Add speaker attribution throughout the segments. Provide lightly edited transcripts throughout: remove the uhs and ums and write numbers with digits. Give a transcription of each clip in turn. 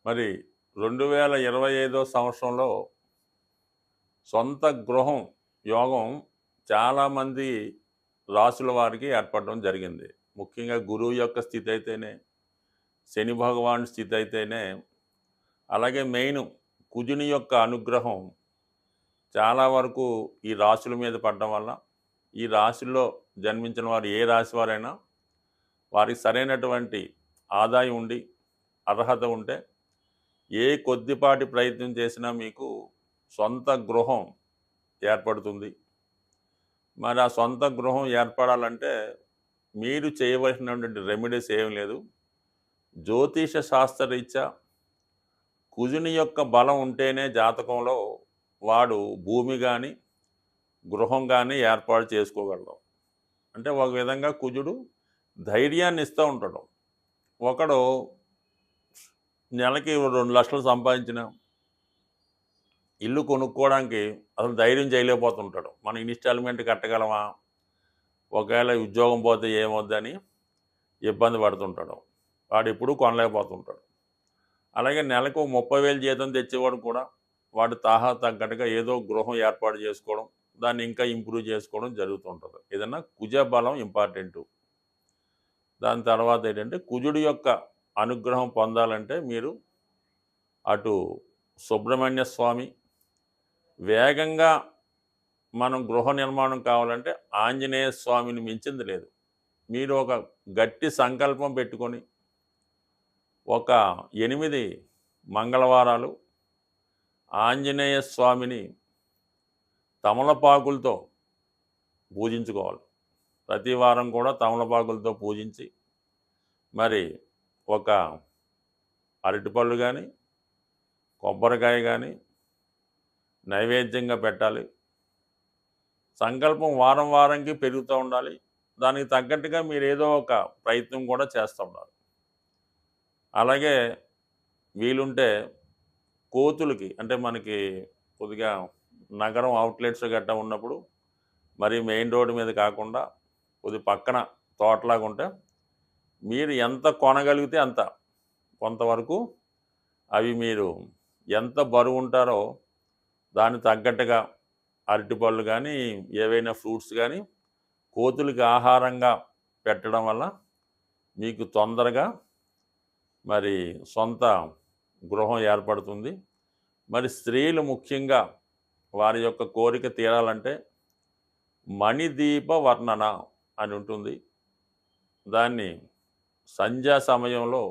Speaker 1: మరి 2025 సంవత్సరంలో సొంత గృహం యోగం చాలామంది రాసుల వారికి ఏర్పడడం జరిగింది. ముఖ్యంగా గురువు యొక్క స్థితి అయితేనే, శని భగవాన్ స్థితి అయితేనే, అలాగే మెయిన్ కుజుని యొక్క అనుగ్రహం చాలా వరకు ఈ రాశుల మీద పడడం వల్ల ఈ రాశుల్లో జన్మించిన వారు ఏ రాశి వారైనా వారికి సరైనటువంటి ఆదాయం ఉండి అర్హత ఉంటే ఏ కొద్దిపాటి ప్రయత్నం చేసినా మీకు సొంత గృహం ఏర్పడుతుంది. మరి ఆ సొంత గృహం ఏర్పడాలంటే మీరు చేయవలసినటువంటి రెమెడీస్ ఏం లేదు. జ్యోతిష శాస్త్రరీత్యా కుజుని యొక్క బలం ఉంటేనే జాతకంలో వాడు భూమి కానీ గృహం కానీ ఏర్పాటు చేసుకోగలడు. అంటే ఒక విధంగా కుజుడు ధైర్యాన్ని ఇస్తూ ఉంటాడు. ఒకడు నెలకి 2 లక్షలు సంపాదించిన ఇల్లు కొనుక్కోవడానికి అసలు ధైర్యం చేయలేకపోతుంటాడు. మనం ఇన్స్టాల్మెంట్ కట్టగలమా, ఒకవేళ ఉద్యోగం పోతే ఏమొద్దని ఇబ్బంది పడుతుంటాడు. వాడు ఎప్పుడూ కొనలేకపోతుంటాడు. అలాగే నెలకు 30,000 జీతం తెచ్చేవాడు కూడా వాడు తాహా తగ్గట్టుగా ఏదో గృహం ఏర్పాటు చేసుకోవడం, దాన్ని ఇంకా ఇంప్రూవ్ చేసుకోవడం జరుగుతుంటుంది. ఏదన్నా కుజ బలం ఇంపార్టెంటు. దాని తర్వాత ఏంటంటే కుజుడి యొక్క అనుగ్రహం పొందాలంటే మీరు అటు సుబ్రహ్మణ్య స్వామి, వేగంగా మనం గృహ నిర్మాణం కావాలంటే ఆంజనేయ స్వామిని మించింది లేదు. మీరు ఒక గట్టి సంకల్పం పెట్టుకొని ఒక 8 మంగళవారాలు ఆంజనేయ స్వామిని తమలపాకులతో పూజించుకోవాలి. ప్రతి వారం కూడా తమలపాకులతో పూజించి మరి ఒక అరటిపళ్ళు కానీ కొబ్బరికాయ కానీ నైవేద్యంగా పెట్టాలి. సంకల్పం వారం వారంకి పెరుగుతూ ఉండాలి. దానికి తగ్గట్టుగా మీరు ఏదో ఒక ప్రయత్నం కూడా చేస్తూ ఉండాలి. అలాగే వీలుంటే కోతులకి, అంటే మనకి కొద్దిగా నగరం అవుట్లెట్స్ గట్టా ఉన్నప్పుడు మరి మెయిన్ రోడ్డు మీద కాకుండా కొద్ది పక్కన తోటలాగా ఉంటే మీరు ఎంత కొనగలిగితే అంత కొంతవరకు అవి మీరు ఎంత బరువు ఉంటారో దానికి తగ్గట్టుగా అరటిపళ్ళు కానీ ఏవైనా ఫ్రూట్స్ కానీ కోతులకి ఆహారంగా పెట్టడం వల్ల మీకు తొందరగా మరి సొంత గృహం ఏర్పడుతుంది. మరి స్త్రీలు ముఖ్యంగా వారి యొక్క కోరిక తీరాలంటే మణిదీప వర్ణన అని ఉంటుంది. దాన్ని సంధ్యా సమయంలో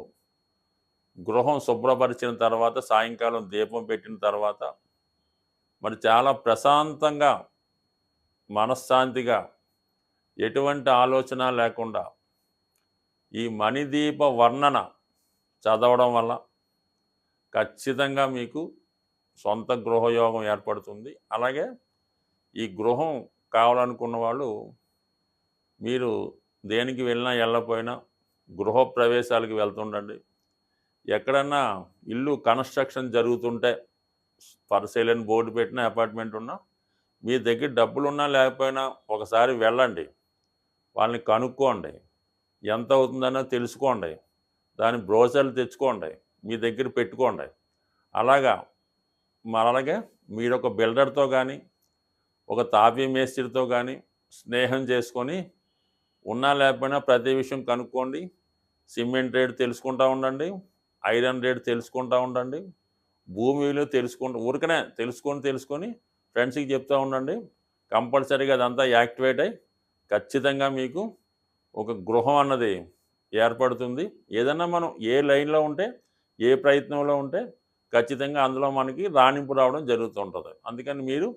Speaker 1: గృహం శుభ్రపరిచిన తర్వాత సాయంకాలం దీపం పెట్టిన తర్వాత మరి చాలా ప్రశాంతంగా మనశ్శాంతిగా ఎటువంటి ఆలోచన లేకుండా ఈ మణిదీప వర్ణన చదవడం వల్ల ఖచ్చితంగా మీకు సొంత గృహయోగం ఏర్పడుతుంది. అలాగే ఈ గృహం కావాలనుకున్న వాళ్ళు మీరు దేనికి వెళ్ళినా వెళ్ళకపోయినా గృహప్రవేశాలకు వెళ్తుండండి. ఎక్కడన్నా ఇల్లు కన్స్ట్రక్షన్ జరుగుతుంటే ఫర్ సేల్ అని బోర్డు పెట్టిన అపార్ట్మెంట్ ఉన్నా మీ దగ్గర డబ్బులున్నా లేకపోయినా ఒకసారి వెళ్ళండి. వాళ్ళని కనుక్కోండి, ఎంత అవుతుందన్నో తెలుసుకోండి, దాని బ్రోచర్లు తెచ్చుకోండి, మీ దగ్గర పెట్టుకోండి. అలాగే మీరు ఒక బిల్డర్తో కానీ ఒక తాపీ మేస్త్రితో కానీ స్నేహం చేసుకొని ఉన్నా లేకపోయినా ప్రతి విషయం కనుక్కోండి. సిమెంట్ రేటు తెలుసుకుంటూ ఉండండి, ఐరన్ రేటు తెలుసుకుంటూ ఉండండి, భూమి విలువ ఊరికనే తెలుసుకొని ఫ్రెండ్స్కి చెప్తూ ఉండండి. కంపల్సరీగా అదంతా యాక్టివేట్ అయ్యి ఖచ్చితంగా మీకు ఒక గృహం అన్నది ఏర్పడుతుంది. ఏదన్నా మనం ఏ లైన్లో ఉంటే ఏ ప్రయత్నంలో ఉంటే ఖచ్చితంగా అందులో మనకి రాణింపు రావడం జరుగుతుంటుంది. అందుకని మీరు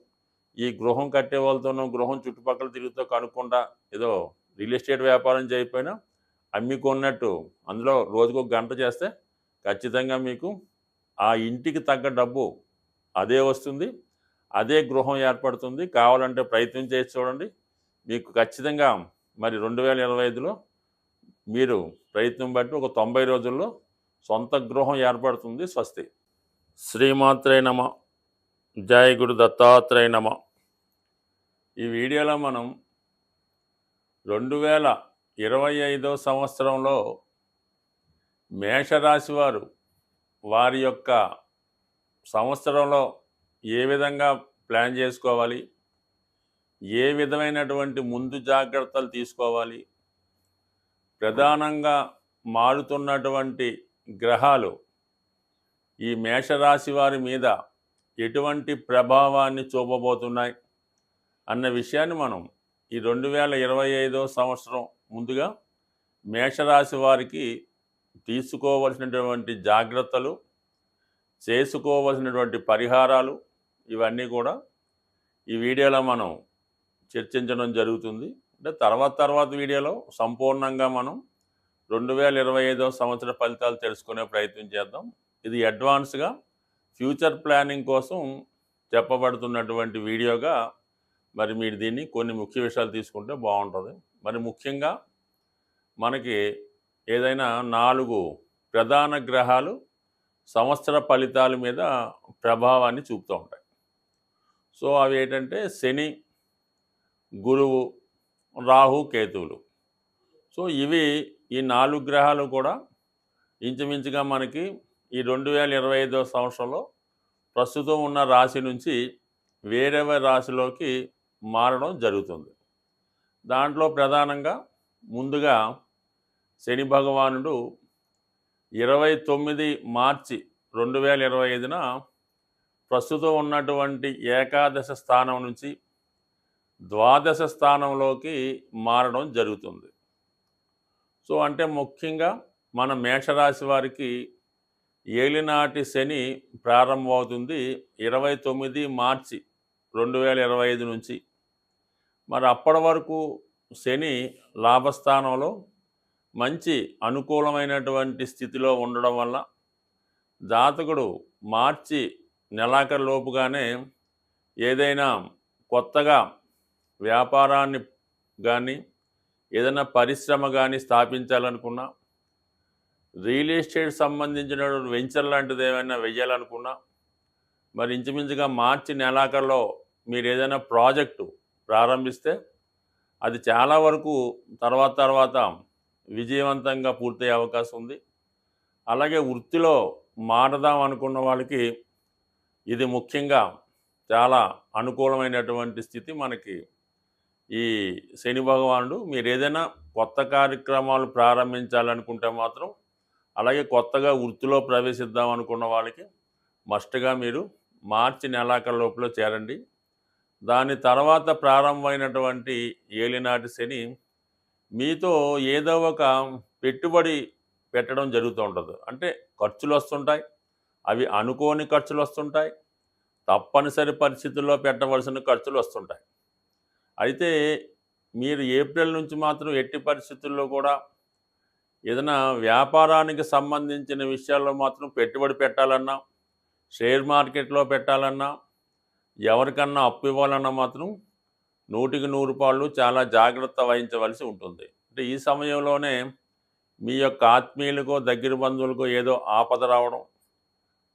Speaker 1: ఈ గృహం కట్టే వాళ్ళతోనూ గృహం చుట్టుపక్కల తిరుగుతూ కనుక్కుండా ఏదో రియల్ ఎస్టేట్ వ్యాపారం చేయకపోయినా అమ్మికొన్నట్టు అందులో రోజుకు 1 గంట చేస్తే ఖచ్చితంగా మీకు ఆ ఇంటికి తగ్గ డబ్బు అదే వస్తుంది, అదే గృహం ఏర్పడుతుంది. కావాలంటే ప్రయత్నం చేసి చూడండి. మీకు ఖచ్చితంగా మరి 2025లో మీరు ప్రయత్నం బట్టి ఒక 90 రోజుల్లో సొంత గృహం ఏర్పడుతుంది. స్వస్తి. శ్రీమాత్రే నమ. జై గురు దత్తాత్రేయ నమ. ఈ వీడియోలో మనం 2025 సంవత్సరంలో మేషరాశి వారు వారి యొక్క సంవత్సరంలో ఏ విధంగా ప్లాన్ చేసుకోవాలి, ఏ విధమైనటువంటి ముందు జాగ్రత్తలు తీసుకోవాలి, ప్రధానంగా మారుతున్నటువంటి గ్రహాలు ఈ మేషరాశి వారి మీద ఎటువంటి ప్రభావాన్ని చూపబోతున్నాయి అన్న విషయాన్ని మనం ఈ 2025 సంవత్సరం ముందుగా మేషరాశి వారికి తీసుకోవలసినటువంటి జాగ్రత్తలు, చేసుకోవలసినటువంటి పరిహారాలు ఇవన్నీ కూడా ఈ వీడియోలో మనం చర్చించడం జరుగుతుంది. అంటే తర్వాత వీడియోలో సంపూర్ణంగా మనం 2025 సంవత్సర ఫలితాలు తెలుసుకునే ప్రయత్నం చేద్దాం. ఇది అడ్వాన్స్గా ఫ్యూచర్ ప్లానింగ్ కోసం చెప్పబడుతున్నటువంటి వీడియోగా మరి మీరు దీన్ని కొన్ని ముఖ్య విషయాలు తీసుకుంటే బాగుంటుంది. మరి ముఖ్యంగా మనకి ఏదైనా 4 ప్రధాన గ్రహాలు సంవత్సర ఫలితాల మీద ప్రభావాన్ని చూపుతూ ఉంటాయి. సో అవి ఏంటంటే శని, గురువు, రాహు, కేతువులు. సో ఈ 4 గ్రహాలు కూడా ఇంచుమించుగా మనకి ఈ 2025 సంవత్సరంలో ప్రస్తుతం ఉన్న రాశి నుంచి వేరే రాశిలోకి మారడం జరుగుతుంది. దాంట్లో ప్రధానంగా ముందుగా శని భగవానుడు 29 మార్చి 2025న ప్రస్తుతం ఉన్నటువంటి ఏకాదశ స్థానం నుంచి ద్వాదశ స్థానంలోకి మారడం జరుగుతుంది. సో అంటే ముఖ్యంగా మన మేషరాశి వారికి ఏలినాటి శని ప్రారంభమవుతుంది 29 మార్చి 2025 నుంచి. మరి అప్పటి వరకు శని లాభస్థానంలో మంచి అనుకూలమైనటువంటి స్థితిలో ఉండడం వల్ల జాతకుడు మార్చి నెలాఖరులోపుగానే ఏదైనా కొత్తగా వ్యాపారాన్ని కానీ ఏదైనా పరిశ్రమ కానీ స్థాపించాలనుకున్నా, రియల్ ఎస్టేట్ సంబంధించిన వెంచర్ లాంటిది ఏమైనా వెయ్యాలనుకున్నా, మరి ఇంచుమించుగా మార్చి నెలాఖరులో మీరు ఏదైనా ప్రాజెక్టు ప్రారంభిస్తే అది చాలా వరకు తర్వాత విజయవంతంగా పూర్తయ్యే అవకాశం ఉంది. అలాగే వృత్తిలో మారదాం అనుకున్న వాళ్ళకి ఇది ముఖ్యంగా చాలా అనుకూలమైనటువంటి స్థితి. మనకి ఈ శని భగవానుడు మీరు ఏదైనా కొత్త కార్యక్రమాలు ప్రారంభించాలనుకుంటే మాత్రం, అలాగే కొత్తగా వృత్తిలో ప్రవేశిద్దాం అనుకున్న వాళ్ళకి మస్ట్గా మీరు మార్చి నెలాఖరు లోపల చేరండి. దాని తర్వాత ప్రారంభమైనటువంటి ఏలినాటి శని మీతో ఏదో ఒక పెట్టుబడి పెట్టడం జరుగుతూ ఉంటుంది. అంటే ఖర్చులు వస్తుంటాయి, అవి అనుకోని ఖర్చులు వస్తుంటాయి, తప్పనిసరి పరిస్థితుల్లో పెట్టవలసిన ఖర్చులు వస్తుంటాయి. అయితే మీరు ఏప్రిల్ నుంచి మాత్రం ఎట్టి పరిస్థితుల్లో కూడా ఏదైనా వ్యాపారానికి సంబంధించిన విషయాల్లో మాత్రం పెట్టుబడి పెట్టాలన్నా, షేర్ మార్కెట్లో పెట్టాలన్నా, ఎవరికన్నా అప్పు ఇవ్వాలన్నా మాత్రం 100కి 100 చాలా జాగ్రత్త వహించవలసి ఉంటుంది. అంటే ఈ సమయంలోనే మీ యొక్క ఆత్మీయులకో దగ్గర బంధువులకో ఏదో ఆపద రావడం,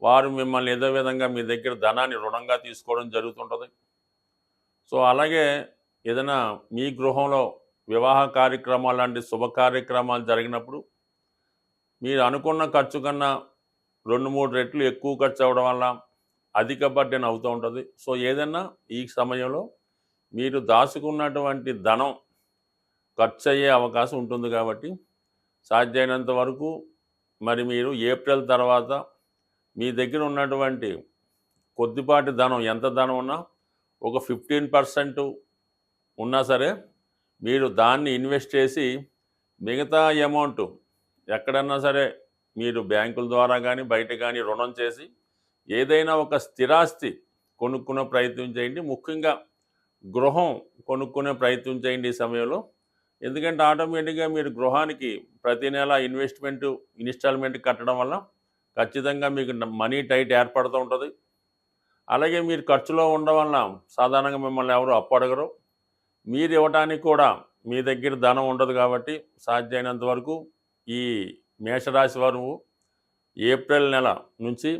Speaker 1: వారు మిమ్మల్ని ఏదో విధంగా మీ దగ్గర ధనాన్ని రుణంగా తీసుకోవడం జరుగుతుంటుంది. సో అలాగే ఏదైనా మీ గృహంలో వివాహ కార్యక్రమాలు లాంటి శుభ కార్యక్రమాలు జరిగినప్పుడు మీరు అనుకున్న ఖర్చు కన్నా 2-3 రెట్లు ఎక్కువ ఖర్చు అవ్వడం వల్ల అధిక బడ్డెన్ అవుతూ ఉంటుంది. సో ఏదన్నా ఈ సమయంలో మీరు దాచుకున్నటువంటి ధనం ఖర్చు అయ్యే అవకాశం ఉంటుంది. కాబట్టి సాధ్యమైనంత వరకు మరి మీరు ఏప్రిల్ తర్వాత మీ దగ్గర ఉన్నటువంటి కొద్దిపాటి ధనం, ఎంత ధనం ఉన్నా ఒక 15% ఉన్నా సరే మీరు దాన్ని ఇన్వెస్ట్ చేసి మిగతా అమౌంట్ ఎక్కడన్నా సరే మీరు బ్యాంకుల ద్వారా కానీ బయట కానీ రుణం చేసి ఏదైనా ఒక స్థిరాస్తి కొనుక్కునే ప్రయత్నం చేయండి. ముఖ్యంగా గృహం కొనుక్కునే ప్రయత్నం చేయండి ఈ సమయంలో. ఎందుకంటే ఆటోమేటిక్గా మీరు గృహానికి ప్రతి నెల ఇన్స్టాల్మెంట్ కట్టడం వల్ల ఖచ్చితంగా మీకు మనీ టైట్ ఏర్పడుతూ ఉంటుంది. అలాగే మీరు ఖర్చులో ఉండడం వల్ల సాధారణంగా మిమ్మల్ని ఎవరు అప్పు అడగరు. మీరు ఇవ్వడానికి కూడా మీ దగ్గర ధనం ఉండదు. కాబట్టి సాధ్యమైనంత వరకు ఈ మేషరాశి వారు ఏప్రిల్ నెల నుంచి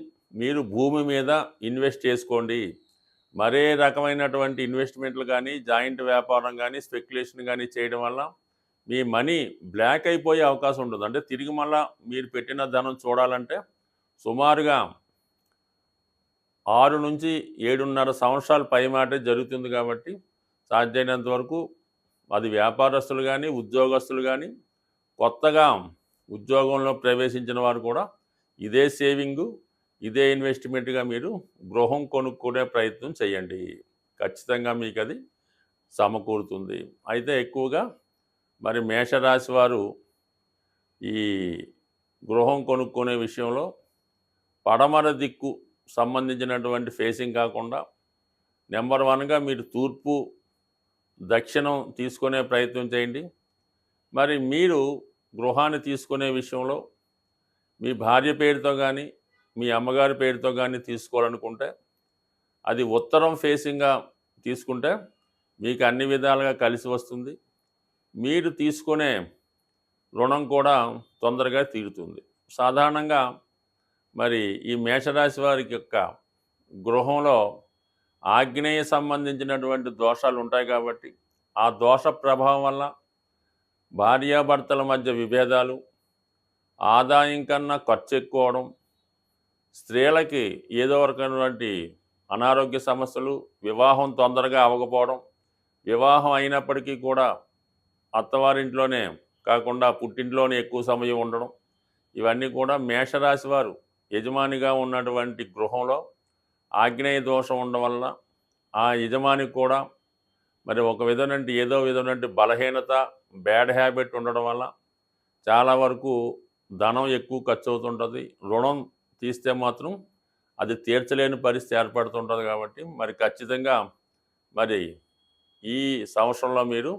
Speaker 1: మీరు భూమి మీద ఇన్వెస్ట్ చేసుకోండి. మరే రకమైనటువంటి ఇన్వెస్ట్మెంట్లు కానీ, జాయింట్ వ్యాపారం కానీ, స్పెక్యులేషన్ కానీ చేయడం వల్ల మీ మనీ బ్లాక్ అయిపోయే అవకాశం ఉంటుంది. అంటే తిరిగి మళ్ళీ మీరు పెట్టిన ధనం చూడాలంటే సుమారుగా 6 నుంచి 7.5 సంవత్సరాల పైమాటే జరుగుతుంది కాబట్టి సాధ్యమైనంత వరకు అది వ్యాపారస్తులు కానీ ఉద్యోగస్తులు కానీ కొత్తగా ఉద్యోగంలో ప్రవేశించిన వారు కూడా ఇదే సేవింగు ఇదే ఇన్వెస్ట్మెంట్గా మీరు గృహం కొనుక్కునే ప్రయత్నం చేయండి. ఖచ్చితంగా మీకు అది సమకూరుతుంది. అయితే ఎక్కువగా మరి మేషరాశి వారు ఈ గృహం కొనుక్కునే విషయంలో పడమర దిక్కు సంబంధించినటువంటి ఫేసింగ్ కాకుండా నెంబర్ 1గా మీరు తూర్పు దక్షిణం తీసుకునే ప్రయత్నం చేయండి. మరి మీరు గృహాన్ని తీసుకునే విషయంలో మీ భార్య పేరుతో కానీ మీ అమ్మగారి పేరుతో కానీ తీసుకోవాలనుకుంటే అది ఉత్తరం ఫేసింగ్గా తీసుకుంటే మీకు అన్ని విధాలుగా కలిసి వస్తుంది. మీరు తీసుకునే రుణం కూడా తొందరగా తీరుతుంది. సాధారణంగా మరి ఈ మేషరాశి వారికి యొక్క గృహంలో ఆగ్నేయ సంబంధించినటువంటి దోషాలు ఉంటాయి కాబట్టి ఆ దోష ప్రభావం వల్ల భార్యాభర్తల మధ్య విభేదాలు, ఆదాయం కన్నా ఖర్చు ఎక్కువడం, స్త్రీలకి ఏదో రకమైనటువంటి అనారోగ్య సమస్యలు, వివాహం తొందరగా అవ్వకపోవడం, వివాహం అయినప్పటికీ కూడా అత్తవారింట్లోనే కాకుండా పుట్టింట్లోనే ఎక్కువ సమయం ఉండడం, ఇవన్నీ కూడా మేషరాశి వారు యజమానిగా ఉన్నటువంటి గృహంలో ఆగ్నేయ దోషం ఉండడం వల్ల ఆ యజమానికి కూడా మరి ఒక విధమైన ఏదో విధమైన బలహీనత, బ్యాడ్ హ్యాబిట్ ఉండడం వల్ల చాలా వరకు ధనం ఎక్కువ ఖర్చు అవుతుంటుంది. రుణం తీస్తే మాత్రం అది తీర్చలేని పరిస్థితి ఏర్పడుతుంటుంది. కాబట్టి మరి ఖచ్చితంగా మరి ఈ సంవత్సరంలో మీరు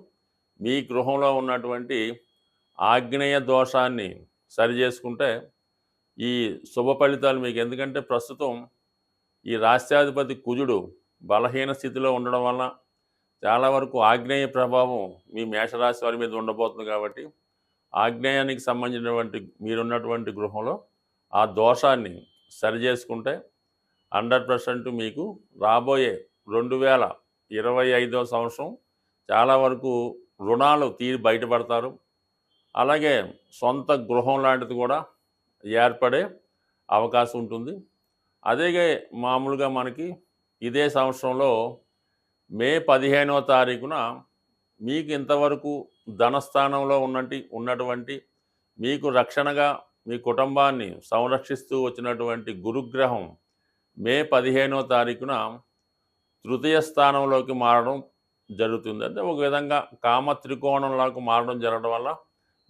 Speaker 1: మీ గృహంలో ఉన్నటువంటి ఆగ్నేయ దోషాన్ని సరిచేసుకుంటే ఈ శుభ ఫలితాలు మీకు, ఎందుకంటే ప్రస్తుతం ఈ రాష్ట్రాధిపతి కుజుడు బలహీన స్థితిలో ఉండడం వల్ల చాలా వరకు ఆగ్నేయ ప్రభావం మీ మేషరాశి వారి మీద ఉండబోతుంది. కాబట్టి ఆగ్నేయానికి సంబంధించినటువంటి మీరున్నటువంటి గృహంలో ఆ దోషాన్ని సరిచేసుకుంటే 100% మీకు రాబోయే 2025వ సంవత్సరం చాలా వరకు రుణాలు తీరి బయటపడతారు. అలాగే సొంత గృహం లాంటిది కూడా ఏర్పడే అవకాశం ఉంటుంది. అదే మామూలుగా మనకి ఇదే సంవత్సరంలో మే 15వ తారీఖున మీకు ఇంతవరకు ధనస్థానంలో ఉన్నటువంటి మీకు రక్షణగా మీ కుటుంబాన్ని సంరక్షిస్తూ వచ్చినటువంటి గురుగ్రహం మే 15వ తారీఖున తృతీయ స్థానంలోకి మారడం జరుగుతుంది. అంటే ఒక విధంగా కామ త్రికోణంలోకి మారడం జరగడం వల్ల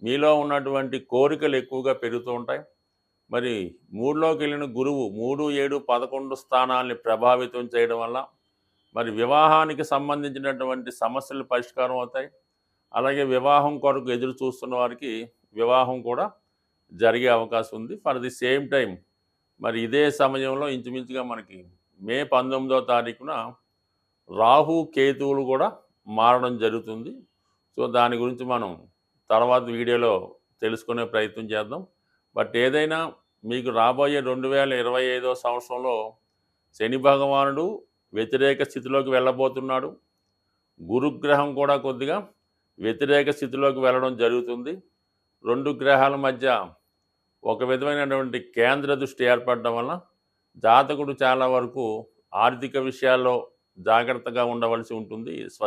Speaker 1: మీలో ఉన్నటువంటి కోరికలు ఎక్కువగా పెరుగుతూ ఉంటాయి. మరి 3లోకి వెళ్ళిన గురువు 3, 7, 11 స్థానాల్ని ప్రభావితం చేయడం వల్ల మరి వివాహానికి సంబంధించినటువంటి సమస్యలు పరిష్కారం అవుతాయి. అలాగే వివాహం కొరకు ఎదురు చూస్తున్న వారికి వివాహం కూడా జరిగే అవకాశం ఉంది. ఫర్ ది సేమ్ టైం మరి ఇదే సమయంలో ఇంచుమించుగా మనకి మే 19వ తారీఖున రాహు కేతువులు కూడా మారడం జరుగుతుంది. సో దాని గురించి మనం తర్వాత వీడియోలో తెలుసుకునే ప్రయత్నం చేద్దాం. బట్ ఏదైనా మీకు రాబోయే 2025వ సంవత్సరంలో శని భగవానుడు వ్యతిరేక స్థితిలోకి వెళ్ళబోతున్నాడు. గురుగ్రహం కూడా కొద్దిగా వ్యతిరేక స్థితిలోకి వెళ్ళడం జరుగుతుంది. 2 గ్రహాల మధ్య ఒక విధమైనటువంటి కేంద్ర దృష్టి ఏర్పడడం వల్ల జాతకుడు చాలా వరకు ఆర్థిక విషయాల్లో జాగ్రత్తగా ఉండవలసి ఉంటుంది.